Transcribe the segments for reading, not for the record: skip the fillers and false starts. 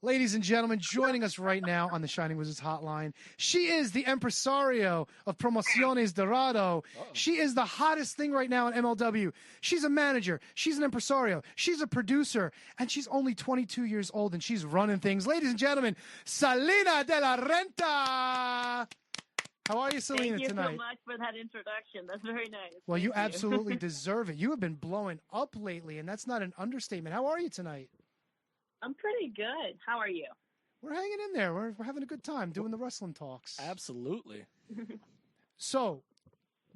Ladies and gentlemen, joining us right now on the Shining Wizards hotline, she is the impresario of Promociones Dorado. She is the hottest thing right now in MLW. She's a manager. She's an impresario. She's a producer. And she's only 22 years old, and she's running things. Ladies and gentlemen, Salina De La Renta. How are you, Salina, tonight? Thank you so much for that introduction. That's very nice. Well, you absolutely deserve it. You have been blowing up lately, and that's not an understatement. How are you tonight? I'm pretty good. How are you? We're hanging in there. We're having a good time doing the wrestling talks. Absolutely. So,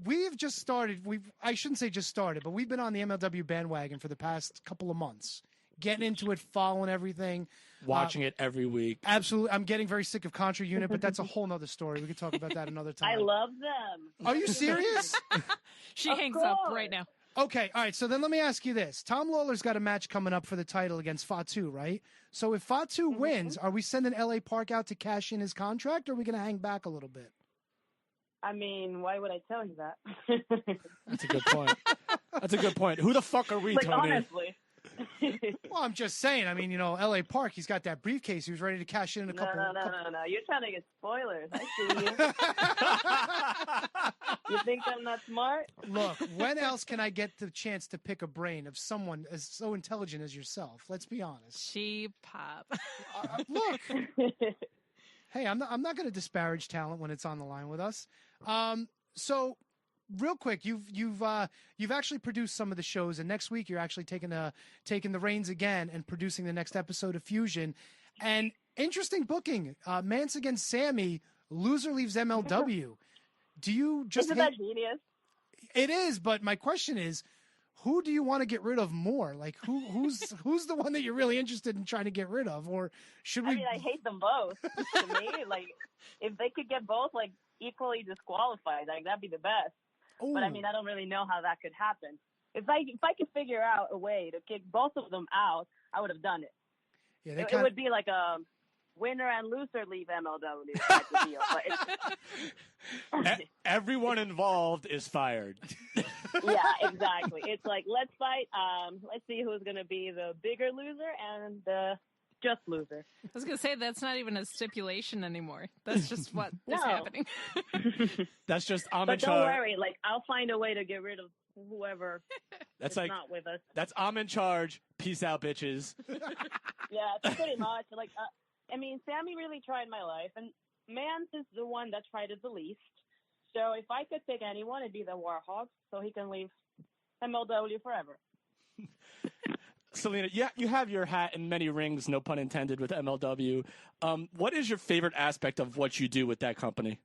we've just started. I shouldn't say just started, but we've been on the MLW bandwagon for the past couple of months. Getting into it, following everything. Watching it every week. Absolutely. I'm getting very sick of Contra Unit, but that's a whole nother story. We could talk about that another time. I love them. Are you serious? She hangs up right now. Okay, all right, so then let me ask you this. Tom Lawler's got a match coming up for the title against Fatu, right? So if Fatu wins, are we sending L.A. Park out to cash in his contract, or are we going to hang back a little bit? I mean, why would I tell you that? That's a good point. That's a good point. Who the fuck are we, like, Tony? honestly. Well, I'm just saying. I mean, L.A. Park, he's got that briefcase. He was ready to cash in a couple. No. You're trying to get spoilers. I see you. You think I'm not smart? Look, when else can I get the chance to pick a brain of someone as so intelligent as yourself? Let's be honest. She pop. Look. Hey, I'm not going to disparage talent when it's on the line with us. So. Real quick, you've actually produced some of the shows, and next week you're actually taking the reins again and producing the next episode of Fusion. And interesting booking, Mance against Sammy, loser leaves MLW. Do you just? Isn't that genius? It is, but my question is, who do you want to get rid of more? Like who's the one that you're really interested in trying to get rid of, or should we? I mean, I hate them both. To me, like if they could get both like equally disqualified, like that'd be the best. Ooh. But I mean, I don't really know how that could happen. If I could figure out a way to kick both of them out, I would have done it. Yeah, it would be like a winner and loser leave MLW type of deal. But everyone involved is fired. Yeah, exactly. It's like, let's fight. Let's see who's going to be the bigger loser and the just loser. I was going to say, that's not even a stipulation anymore. That's just what is happening. That's just But don't worry, like I'll find a way to get rid of whoever is not with us. That's I'm in charge. Peace out, bitches. Yeah, it's pretty much. Like, I mean, Sammy really tried my life, and Mance is the one that tried it the least. So if I could pick anyone, it'd be the Warhawks, so he can leave MLW forever. Salina, yeah, you have your hat in many rings, no pun intended, with MLW. What is your favorite aspect of what you do with that company?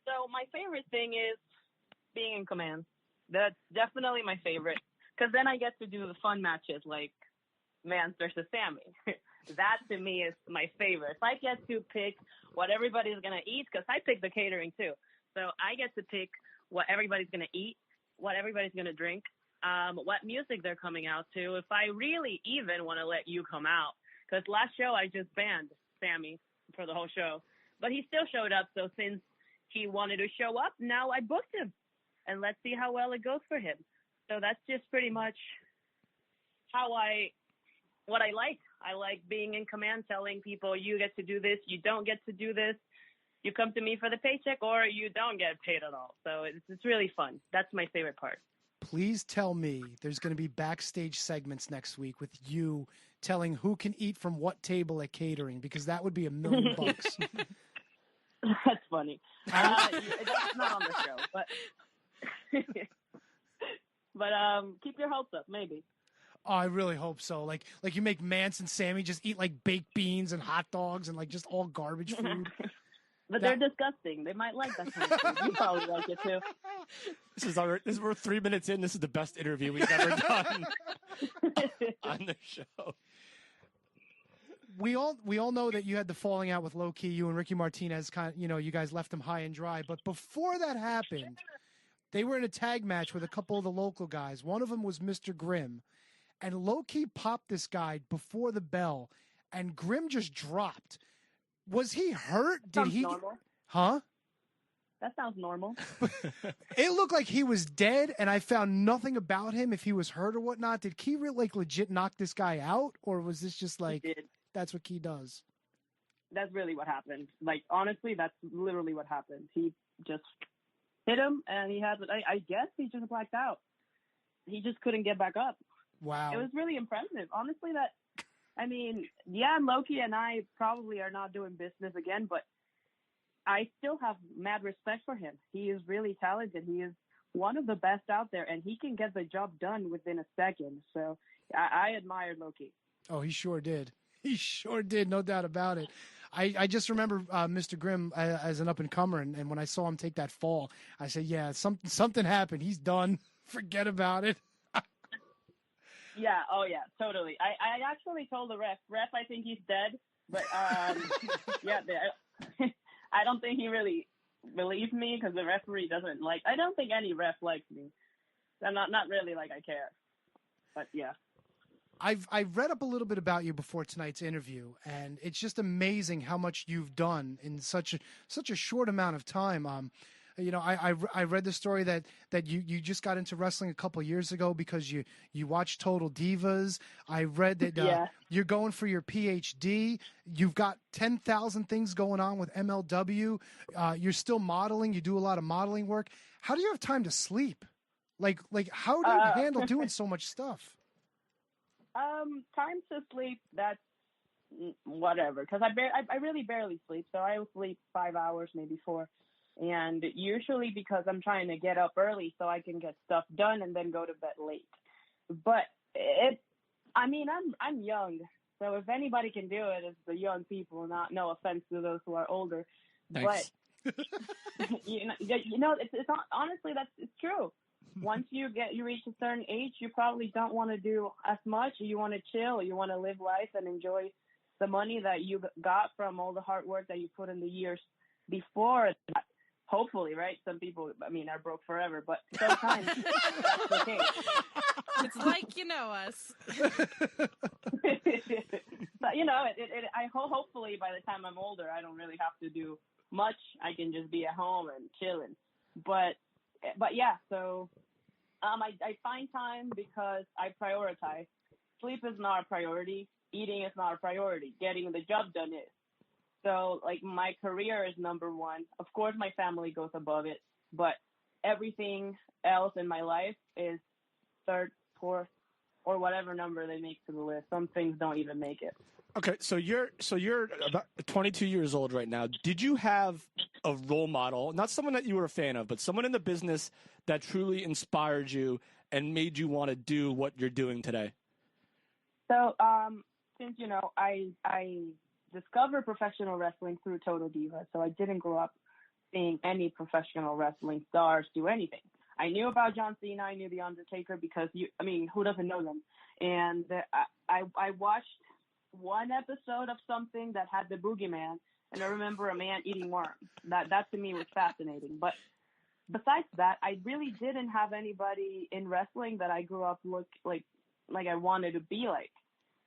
So my favorite thing is being in command. That's definitely my favorite, because then I get to do the fun matches like Mance versus Sammy. That to me is my favorite. If I get to pick what everybody's going to eat, because I pick the catering too. So I get to pick what everybody's going to eat, what everybody's going to drink, what music they're coming out to. If I really even want to let you come out, because last show I just banned Sammy for the whole show, but he still showed up. So since he wanted to show up, now I booked him, and let's see how well it goes for him. So that's just pretty much what I like. I like being in command, telling people you get to do this, you don't get to do this. You come to me for the paycheck, or you don't get paid at all. So it's really fun. That's my favorite part. Please tell me there's going to be backstage segments next week with you telling who can eat from what table at catering, because that would be $1 million. That's funny. That's not on the show, but keep your hopes up, maybe. Oh, I really hope so. Like you make Mance and Sammy just eat like baked beans and hot dogs and like just all garbage food. But they're disgusting. They might like that kind of food. You probably like it too. We're 3 minutes in. This is the best interview we've ever done on the show. We all know that you had the falling out with Low Key. You and Ricky Martinez, you guys left them high and dry. But before that happened, they were in a tag match with a couple of the local guys. One of them was Mr. Grimm, and Low Key popped this guy before the bell, and Grimm just dropped. Was he hurt? Did he? Normal. Huh? That sounds normal. It looked like he was dead, and I found nothing about him if he was hurt or whatnot. Did Key like legit knock this guy out, or was this just like that's what Key does? That's really what happened. Like, honestly, that's literally what happened. He just hit him, and he had, I guess he just blacked out. He just couldn't get back up. Wow. It was really impressive. Honestly, Loki and I probably are not doing business again, but I still have mad respect for him. He is really talented. He is one of the best out there, and he can get the job done within a second. So I admire Loki. Oh, he sure did. He sure did, no doubt about it. I just remember Mr. Grimm as an up-and-comer, and when I saw him take that fall, I said, yeah, something happened. He's done. Forget about it. Yeah, oh yeah, totally. I actually told the ref, I think he's dead, but yeah, I don't think he really believed me because the referee doesn't like. I don't think any ref likes me. I'm not really like I care, but yeah. I've read up a little bit about you before tonight's interview, and it's just amazing how much you've done in such a short amount of time. I read the story that you just got into wrestling a couple years ago because you watched Total Divas. I read that you're going for your PhD. You've got 10,000 things going on with MLW. You're still modeling. You do a lot of modeling work. How do you have time to sleep? Like how do you handle doing so much stuff? Time to sleep, that's whatever, because I really barely sleep, so I sleep 5 hours, maybe 4, and usually because I'm trying to get up early so I can get stuff done and then go to bed late. But I'm young, so if anybody can do it, it's the young people. No offense to those who are older. Thanks. But it's not, honestly, it's true. Once you reach a certain age, you probably don't want to do as much. You want to chill. You want to live life and enjoy the money that you got from all the hard work that you put in the years before. Hopefully, right? Some people, are broke forever, but sometimes that's the case. It's like you know us. But hopefully by the time I'm older, I don't really have to do much. I can just be at home and chilling. But yeah, so I find time because I prioritize. Sleep is not a priority. Eating is not a priority. Getting the job done is. So, like, my career is number one. Of course, my family goes above it, but everything else in my life is third, fourth, or whatever number they make to the list. Some things don't even make it. Okay, so you're about 22 years old right now. Did you have a role model, not someone that you were a fan of, but someone in the business that truly inspired you and made you want to do what you're doing today? So, since I discovered professional wrestling through Total Diva, so I didn't grow up seeing any professional wrestling stars do anything. I knew about John Cena, I knew The Undertaker because who doesn't know them? And I watched one episode of something that had the boogeyman, and I remember a man eating worms. That to me was fascinating. But besides that, I really didn't have anybody in wrestling that I grew up look like I wanted to be like.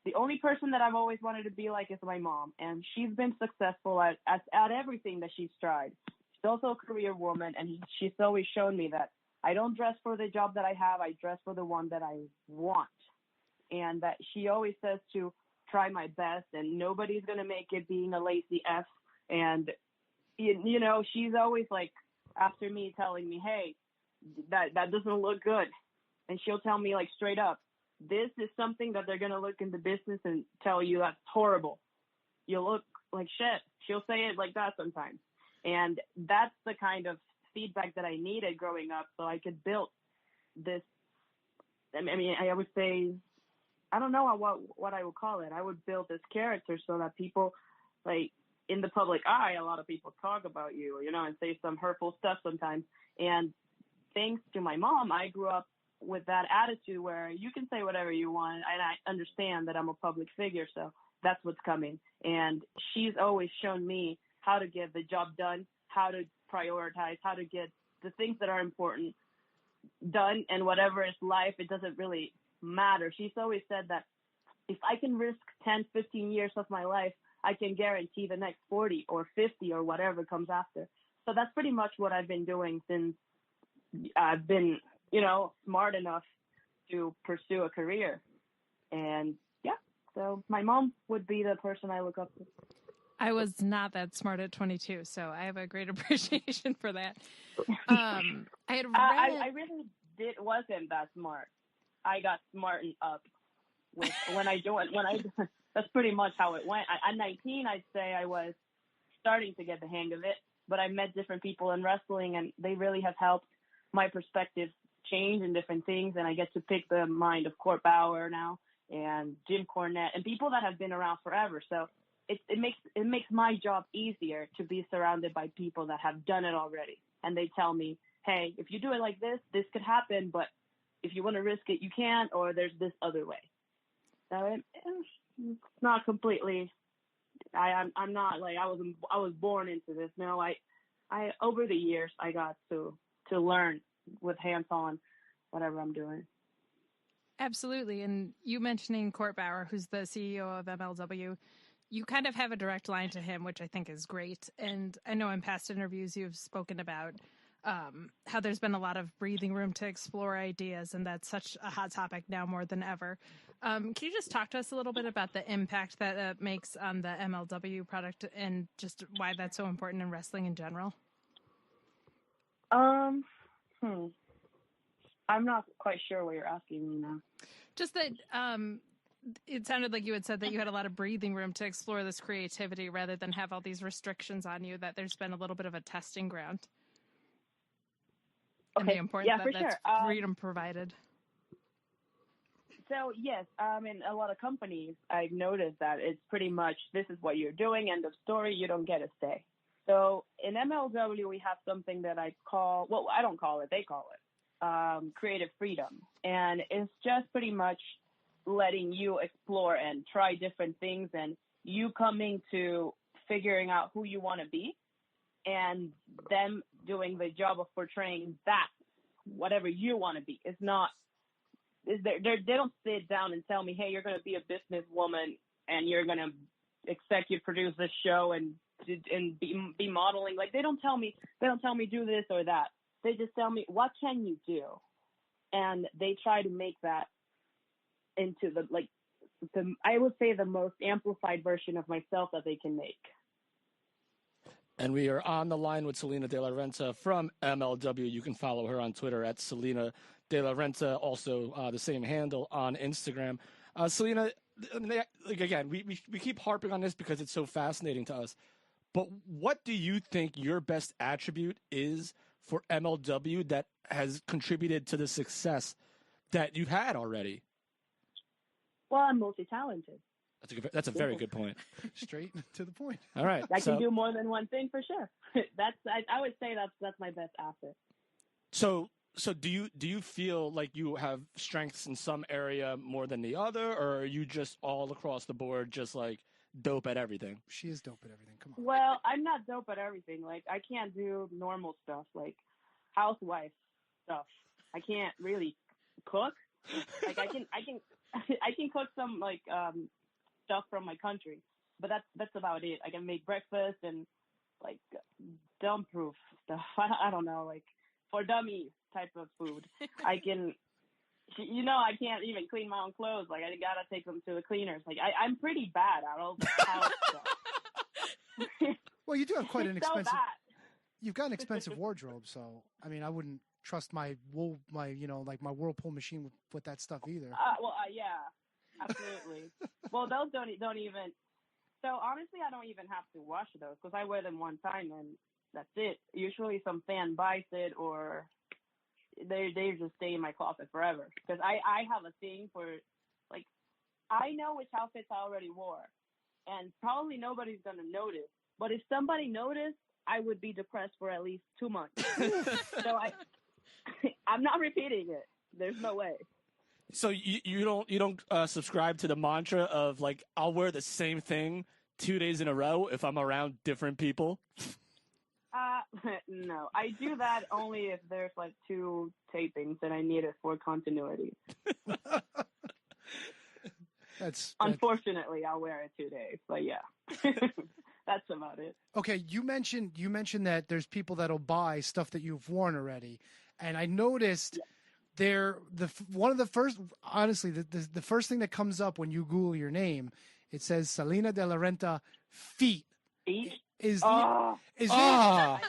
The only person that I've always wanted to be like is my mom, and she's been successful at everything that she's tried. She's also a career woman, and she's always shown me that I don't dress for the job that I have, I dress for the one that I want. And that she always says to try my best, and nobody's going to make it being a lazy F. And, she's always like, after me telling me, hey, that doesn't look good. And she'll tell me like straight up, this is something that they're going to look in the business and tell you that's horrible. You look like shit. She'll say it like that sometimes. And that's the kind of feedback that I needed growing up so I could build this. I would say, I don't know what I would call it. I would build this character so that people, like, in the public eye, a lot of people talk about you, and say some hurtful stuff sometimes. And thanks to my mom, I grew up with that attitude where you can say whatever you want, and I understand that I'm a public figure, so that's what's coming. And she's always shown me how to get the job done, how to prioritize, how to get the things that are important done, and whatever is life, it doesn't really matter. She's always said that if I can risk 10, 15 years of my life, I can guarantee the next 40 or 50 or whatever comes after. So that's pretty much what I've been doing since I've been, smart enough to pursue a career. And yeah, so my mom would be the person I look up to. I was not that smart at 22, so I have a great appreciation for that. I had read I really wasn't that smart. I got smartened up when I joined. That's pretty much how it went. At 19, I'd say I was starting to get the hang of it, but I met different people in wrestling, and they really have helped my perspective change in different things. And I get to pick the mind of Court Bauer now and Jim Cornette and people that have been around forever. So it makes my job easier to be surrounded by people that have done it already. And they tell me, hey, if you do it like this could happen, but if you want to risk it, you can, or there's this other way. So it's not completely, I'm not like I was born into this. No, I over the years, I got to learn with hands-on whatever I'm doing. Absolutely. And you mentioning Court Bauer, who's the CEO of MLW, you kind of have a direct line to him, which I think is great. And I know in past interviews you've spoken about how there's been a lot of breathing room to explore ideas, and that's such a hot topic now more than ever. Can you just talk to us a little bit about the impact that it makes on the MLW product and just why that's so important in wrestling in general? I'm not quite sure what you're asking me now. Just that it sounded like you had said that you had a lot of breathing room to explore this creativity rather than have all these restrictions on you, that there's been a little bit of a testing ground. Okay. And the importance for that's sure. freedom provided. So, yes, in a lot of companies, I've noticed that it's pretty much this is what you're doing, end of story, you don't get a say. So in MLW, we have something that I don't call it, they call it creative freedom. And it's just pretty much letting you explore and try different things and you coming to figuring out who you want to be and them doing the job of portraying that, whatever you want to be. It's not, they don't sit down and tell me, hey, you're going to be a businesswoman and you're going to executive produce this show and be modeling. Like they don't tell me do this or that. They just tell me, what can you do? And they try to make that into I would say the most amplified version of myself that they can make. And we are on the line with Salina De La Renta from MLW. You can follow her on Twitter at Salina De La Renta, also the same handle on Instagram. Salina, again, we keep harping on this because it's so fascinating to us. But what do you think your best attribute is for MLW that has contributed to the success that you've had already? Well, I'm multi-talented. That's a very good point. Straight to the point. All right. I can do more than one thing for sure. I would say that's my best asset. So do you feel like you have strengths in some area more than the other, or are you just all across the board just like dope at everything? She is dope at everything. Come on. Well, I'm not dope at everything. Like I can't do normal stuff like housewife stuff. I can't really cook. Like I can cook some like stuff from my country, but that's about it. I can make breakfast and like dumb proof stuff. I don't know, like for dummies type of food. I can, I can't even clean my own clothes. Like I gotta take them to the cleaners. Like I'm pretty bad at all the house stuff. Well, you do have quite an expensive. So bad. You've got an expensive wardrobe, so I mean, I wouldn't trust my Whirlpool machine with that stuff either. Yeah, absolutely. Well, those don't even. So honestly, I don't even have to wash those because I wear them one time and that's it. Usually, some fan buys it or they just stay in my closet forever. Because I have a thing for like I know which outfits I already wore, and probably nobody's gonna notice. But if somebody noticed, I would be depressed for at least 2 months. So I'm not repeating it. There's no way. So you don't subscribe to the mantra of like I'll wear the same thing 2 days in a row if I'm around different people? No, I do that only if there's like 2 tapings and I need it for continuity. Unfortunately, I'll wear it 2 days, but yeah. That's about it. Okay, you mentioned that there's people that'll buy stuff that you've worn already, and I noticed one of the first, honestly, the first thing that comes up when you Google your name, it says Salina De La Renta feet. Feet? Is I know.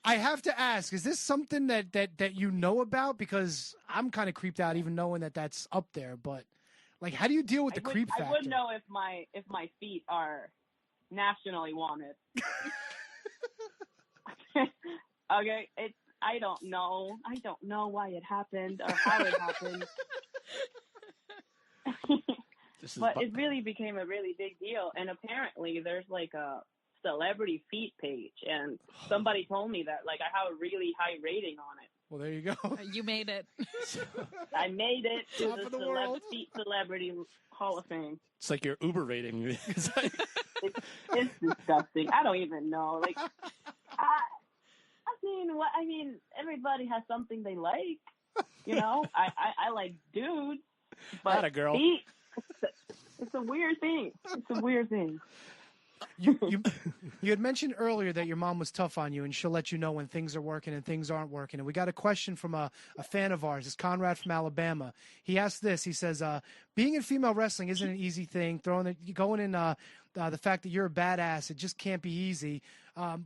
I have to ask, is this something that you know about? Because I'm kind of creeped out even knowing that that's up there. But like, how do you deal with the creep factor? I would know if my feet are nationally wanted. Okay, I don't know. I don't know why it happened or how it happened. But it really became a really big deal. And apparently there's like a celebrity feet page. And somebody told me that like I have a really high rating on it. Well, there you go. You made it. I made it to Top of the world. Feet Celebrity Hall of Fame. It's like your Uber rating. It's disgusting. I don't even know. Like, I mean, everybody has something they like. You know, I like dudes, but Not a girl. feet, it's a weird thing. It's a weird thing. You had mentioned earlier that your mom was tough on you and she'll let you know when things are working and things aren't working. And we got a question from a fan of ours. It's Conrad from Alabama. He asked this. He says, being in female wrestling isn't an easy thing. Going in the fact that you're a badass, it just can't be easy.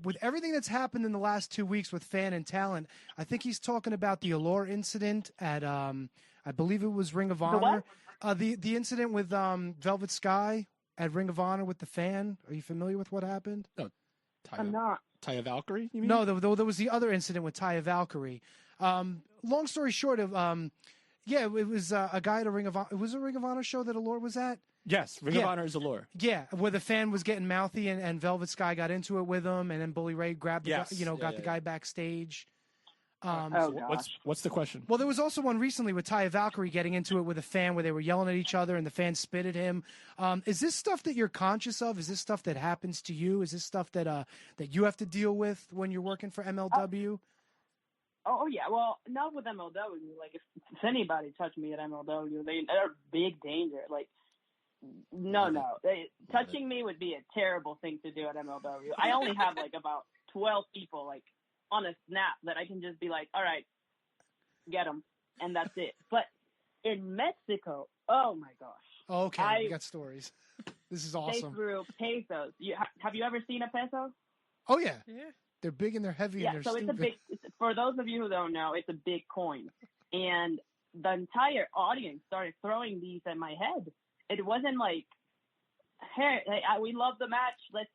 With everything that's happened in the last 2 weeks with fan and talent, I think he's talking about the Allure incident at, I believe it was Ring of Honor. The incident with Velvet Sky at Ring of Honor with the fan. Are you familiar with what happened? No, I'm not. Taya Valkyrie, you mean? No, there was the other incident with Taya Valkyrie. Long story short, it was a guy at a Ring of Honor. It was a Ring of Honor show that Allure was at? Yes, Ring of Honor is Allure. Yeah, where the fan was getting mouthy and Velvet Sky got into it with him, and then Bully Ray grabbed the guy backstage. What's the question? Well, there was also one recently with Taya Valkyrie getting into it with a fan where they were yelling at each other and the fan spit at him. Is this stuff that you're conscious of? Is this stuff that happens to you? Is this stuff that you have to deal with when you're working for MLW? Oh yeah, well, not with MLW. Like if anybody touched me at MLW, they're big danger. Like no, touching me would be a terrible thing to do at MLW. I only have like about 12 people like on a snap that I can just be like, all right, get them, and that's it. But in Mexico, oh my gosh. Okay, we got stories. This is awesome. They threw pesos. Have you ever seen a peso? Oh yeah. They're big and they're heavy and they're so stupid. For those of you who don't know, it's a big coin. And the entire audience started throwing these at my head. It wasn't like, hey, we love the match, let's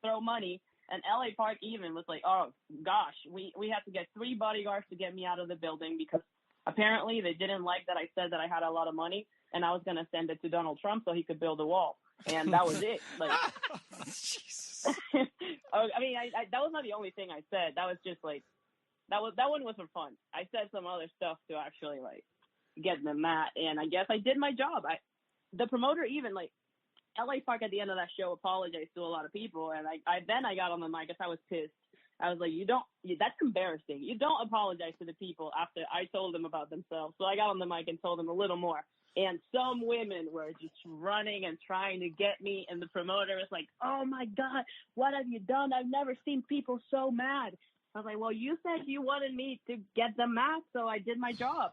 throw money. And LA Park even was like, oh gosh, we have to get 3 bodyguards to get me out of the building because apparently they didn't like that I said that I had a lot of money and I was going to send it to Donald Trump so he could build a wall. And that was it. Like, Jesus. I mean, that was not the only thing I said. That was just like, that one was for fun. I said some other stuff to actually like get them mad. And I guess I did my job. The promoter even like, LA Park at the end of that show apologized to a lot of people, and I got on the mic because I was pissed. I was like, that's embarrassing. You don't apologize to the people after I told them about themselves. So I got on the mic and told them a little more. And some women were just running and trying to get me, and the promoter was like, oh my God, what have you done? I've never seen people so mad. I was like, well, you said you wanted me to get them mad, so I did my job.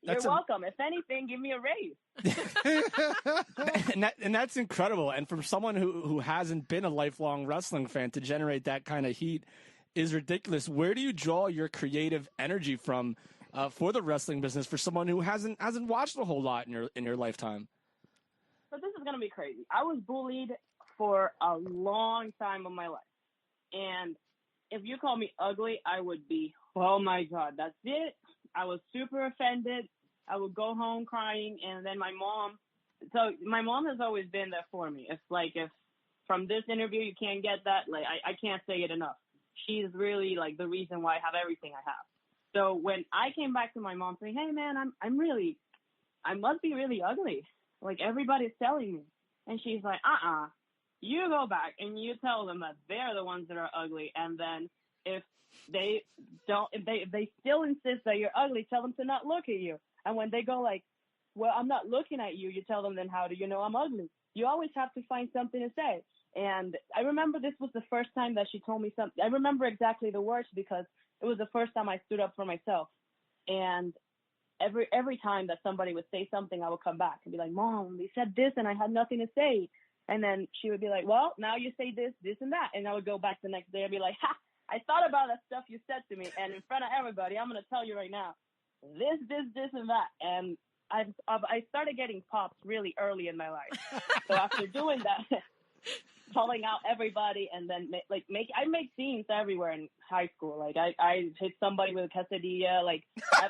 You're welcome. If anything, give me a raise. and that's incredible. And from someone who hasn't been a lifelong wrestling fan to generate that kind of heat is ridiculous. Where do you draw your creative energy from for the wrestling business for someone who hasn't watched a whole lot in your lifetime? So this is gonna be crazy. I was bullied for a long time of my life, and if you call me ugly, I would be, oh my God, that's it. I was super offended. I would go home crying, and then my mom has always been there for me. It's like if from this interview you can't get that, like I can't say it enough. She's really like the reason why I have everything I have. So when I came back to my mom saying, hey man, I must be really ugly. Like everybody's telling me. And she's like, you go back and you tell them that they're the ones that are ugly. And then if they still insist that you're ugly, tell them to not look at you. And when they go like, well, I'm not looking at you. You tell them, then how do you know I'm ugly? You always have to find something to say. And I remember this was the first time that she told me something. I remember exactly the words because it was the first time I stood up for myself. And every time that somebody would say something, I would come back and be like, Mom, they said this and I had nothing to say. And then she would be like, well, now you say this, this, and that. And I would go back the next day and be like, ha, I thought about that stuff you said to me. And in front of everybody, I'm going to tell you right now, this, and that. And I started getting pops really early in my life. So after doing that, calling out everybody, and then I make scenes everywhere in high school. Like I hit somebody with a quesadilla. Like I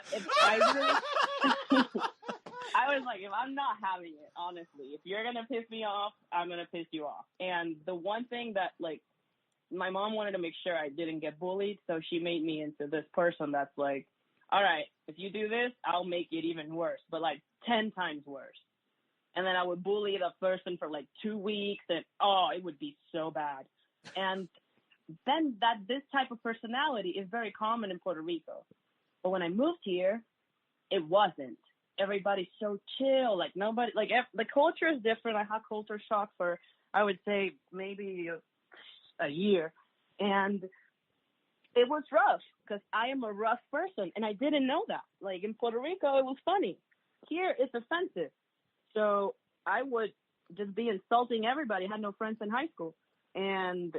was like, if I'm not having it, honestly, if you're gonna piss me off, I'm gonna piss you off. And the one thing that like my mom wanted to make sure I didn't get bullied, so she made me into this person that's like, all right, if you do this, I'll make it even worse, but like 10 times worse. And then I would bully the person for like 2 weeks, and it would be so bad. And then this type of personality is very common in Puerto Rico. But when I moved here, it wasn't. Everybody's so chill. Like nobody, like the culture is different. I had culture shock for, I would say, maybe a year. And it was rough because I am a rough person, and I didn't know that. Like in Puerto Rico, it was funny. Here, it's offensive. So I would just be insulting everybody. I had no friends in high school. And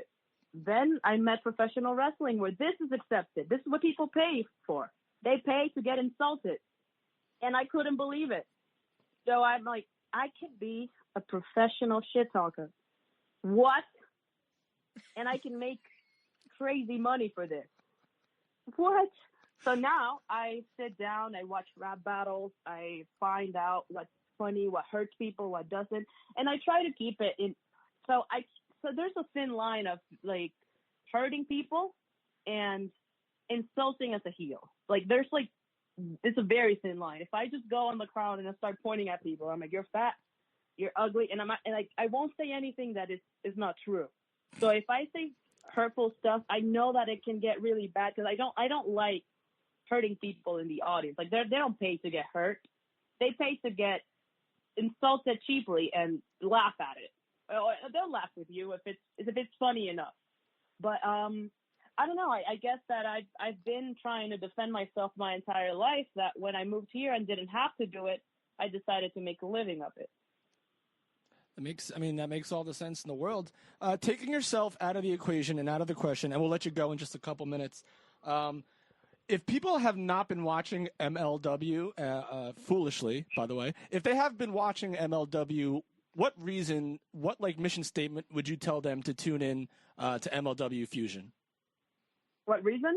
then I met professional wrestling where this is accepted. This is what people pay for. They pay to get insulted. And I couldn't believe it. So I'm like, I could be a professional shit talker. What? And I can make crazy money for this. What? So now I sit down, I watch rap battles, I find out what's funny, what hurts people, what doesn't, and I try to keep it in. So there's a thin line of like hurting people and insulting as a heel. Like it's a very thin line. If I just go on the crowd and I start pointing at people, I'm like, you're fat, you're ugly, and I won't say anything that is not true. So if I say hurtful stuff, I know that it can get really bad because I don't like hurting people in the audience. Like they don't pay to get hurt. They pay to get insulted cheaply and laugh at it. They'll laugh with you if it's funny enough. But I don't know. I guess that I've been trying to defend myself my entire life. That when I moved here and didn't have to do it, I decided to make a living of it. That makes all the sense in the world. Taking yourself out of the equation and out of the question, and we'll let you go in just a couple minutes. If people have not been watching MLW, foolishly, by the way, if they have been watching MLW, what mission statement would you tell them to tune in to MLW Fusion? What reason?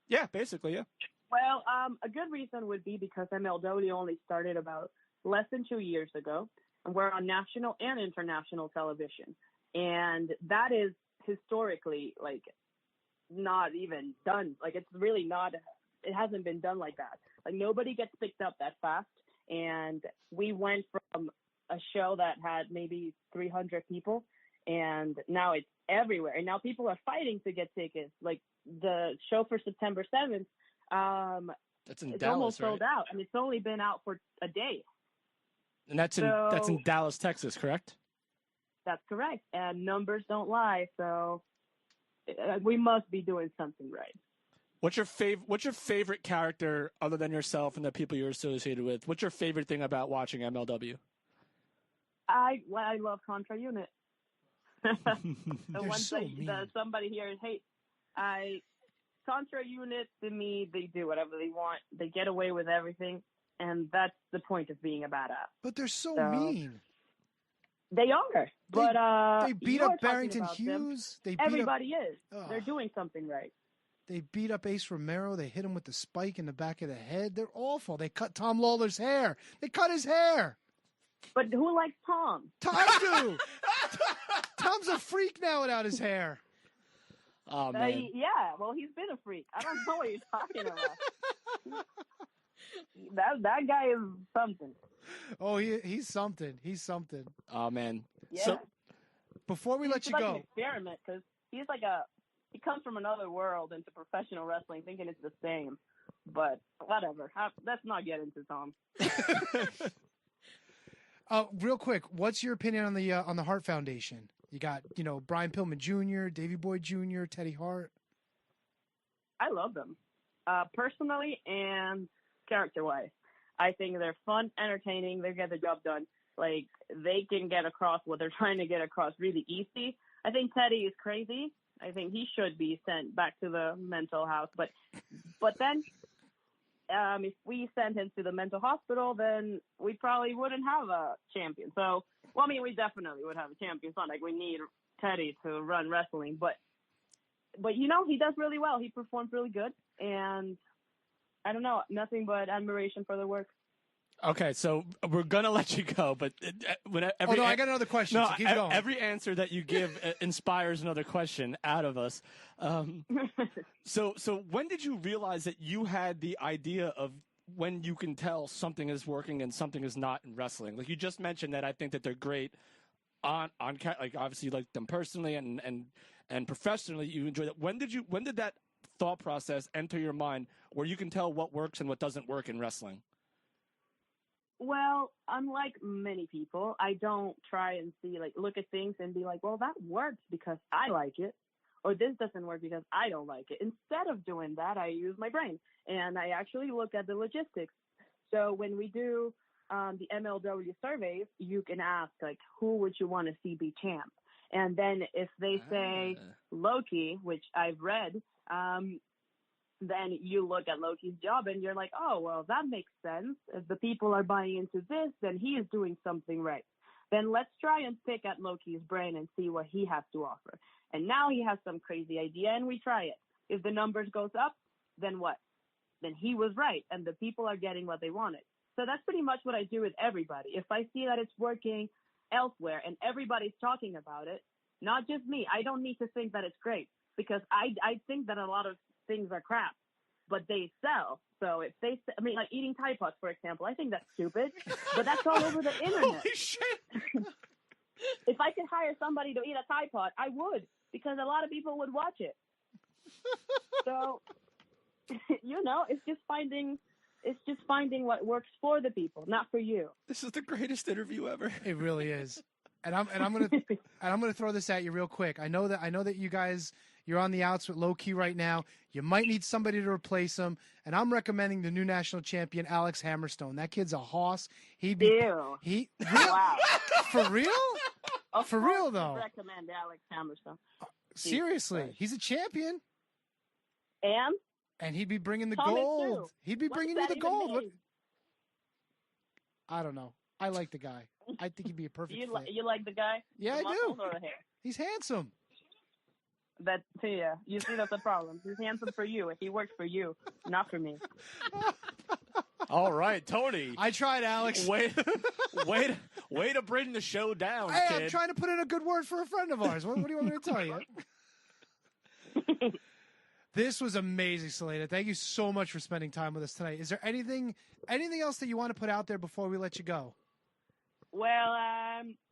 Yeah, basically, yeah. Well, a good reason would be because MLW only started about less than 2 years ago, and we're on national and international television. And that is historically, like, not even done. Like, it's really not... It hasn't been done like that. Like nobody gets picked up that fast. And we went from a show that had maybe 300 people, and now it's everywhere. And now people are fighting to get tickets. Like the show for September 7th, that's in it's Dallas, almost sold right? out, and it's only been out for a day. And that's in Dallas, Texas, correct? That's correct. And numbers don't lie, so we must be doing something right. What's your favorite character other than yourself and the people you're associated with? What's your favorite thing about watching MLW? I love Contra Unit. The ones so that somebody here hates. Contra Unit, to me, they do whatever they want. They get away with everything, and that's the point of being a badass. But they're so mean. They are. But they beat up Barrington Hughes. Everybody is. They're doing something right. They beat up Ace Romero. They hit him with the spike in the back of the head. They're awful. They cut Tom Lawler's hair. They cut his hair. But who likes Tom? Tom do. Tom's a freak now without his hair. Oh, man. Yeah, well, he's been a freak. I don't know what you're talking about. that guy is something. Oh, he's something. He's something. Oh, man. Yeah. So, before we let you go. An experiment, because he's like he comes from another world into professional wrestling thinking it's the same. But whatever. Let's not get into Tom. Real quick, what's your opinion on the Hart Foundation? You got, Brian Pillman Jr., Davey Boy Jr., Teddy Hart. I love them, personally and character-wise. I think they're fun, entertaining. They get the job done. Like, they can get across what they're trying to get across really easy. I think Teddy is crazy. I think he should be sent back to the mental house. But then, if we sent him to the mental hospital, then we probably wouldn't have a champion. So, we definitely would have a champion. It's not like we need Teddy to run wrestling, but he does really well. He performs really good, and I don't know, nothing but admiration for the work. Okay, so we're gonna let you go, but I got another question. So keep going. Every answer that you give inspires another question out of us. So when did you realize that you had the idea of when you can tell something is working and something is not in wrestling? Like you just mentioned that I think that they're great on like obviously you like them personally and professionally you enjoy that. When did that thought process enter your mind where you can tell what works and what doesn't work in wrestling? Well, unlike many people, I don't try and look at things and be like, well, that works because I like it, or this doesn't work because I don't like it. Instead of doing that, I use my brain, and I actually look at the logistics. So when we do the MLW surveys, you can ask, who would you want to see be champ? And then if they say Loki, which I've read, then you look at Loki's job and you're like, oh, well, that makes sense. If the people are buying into this, then he is doing something right. Then let's try and pick at Loki's brain and see what he has to offer. And now he has some crazy idea and we try it. If the numbers goes up, then what? Then he was right and the people are getting what they wanted. So that's pretty much what I do with everybody. If I see that it's working elsewhere and everybody's talking about it, not just me, I don't need to think that it's great because I think that a lot of things are crap, but they sell. So if they, like eating Tide Pods, for example, I think that's stupid, but that's all over the internet. Holy shit! If I could hire somebody to eat a Tide Pod, I would, because a lot of people would watch it. So, it's just finding what works for the people, not for you. This is the greatest interview ever. It really is. And I'm gonna throw this at you real quick. I know that you guys, you're on the outs with Low Key right now. You might need somebody to replace him, and I'm recommending the new national champion Alex Hammerstone. That kid's a hoss. Wow. For real? For real though. I recommend Alex Hammerstone. Seriously, he's a champion. And he'd be bringing the Thomas gold. too. He'd be What bringing does you that the even gold. mean? I don't know. I like the guy. I think he'd be a perfect fit. You like the guy? Yeah, the I do. Or the hair? He's handsome. You see, that's the problem. He's handsome for you. He works for you, not for me. All right, Tony. I tried, Alex. Way to bring the show down, Hey, kid. I'm trying to put in a good word for a friend of ours. What do you want me to tell you? This was amazing, Salina. Thank you so much for spending time with us tonight. Is there anything else that you want to put out there before we let you go? Well,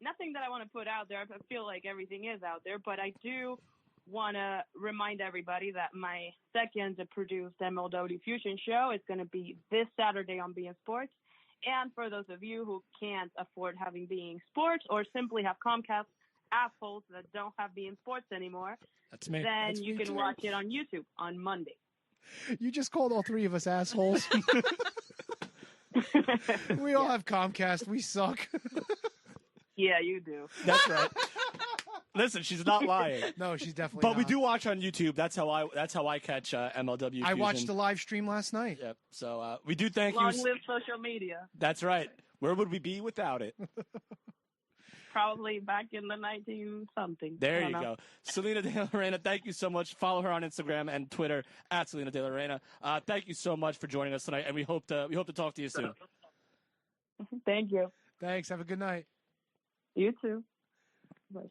nothing that I want to put out there. I feel like everything is out there, but I do want to remind everybody that my second produced MLW Fusion show is going to be this Saturday on Being Sports. And for those of you who can't afford having Being Sports or simply have Comcast assholes that don't have Being Sports anymore, That's me. then That's you me can too. watch it on YouTube on Monday. You just called all three of us assholes. We all have Comcast. We suck. Yeah, you do. That's right. Listen, she's not lying. No, she's definitely But not. we do watch on YouTube. That's how I catch MLW Fusion. I watched the live stream last night. Yep. So we do thank Long you. live social media. That's right. Where would we be without it? Probably back in the 19-something. There you go. Salina De La Renta, thank you so much. Follow her on Instagram and Twitter at Salina De La Renta. Thank you so much for joining us tonight, and we hope to talk to you soon. Thank you. Thanks. Have a good night. You too. Bye.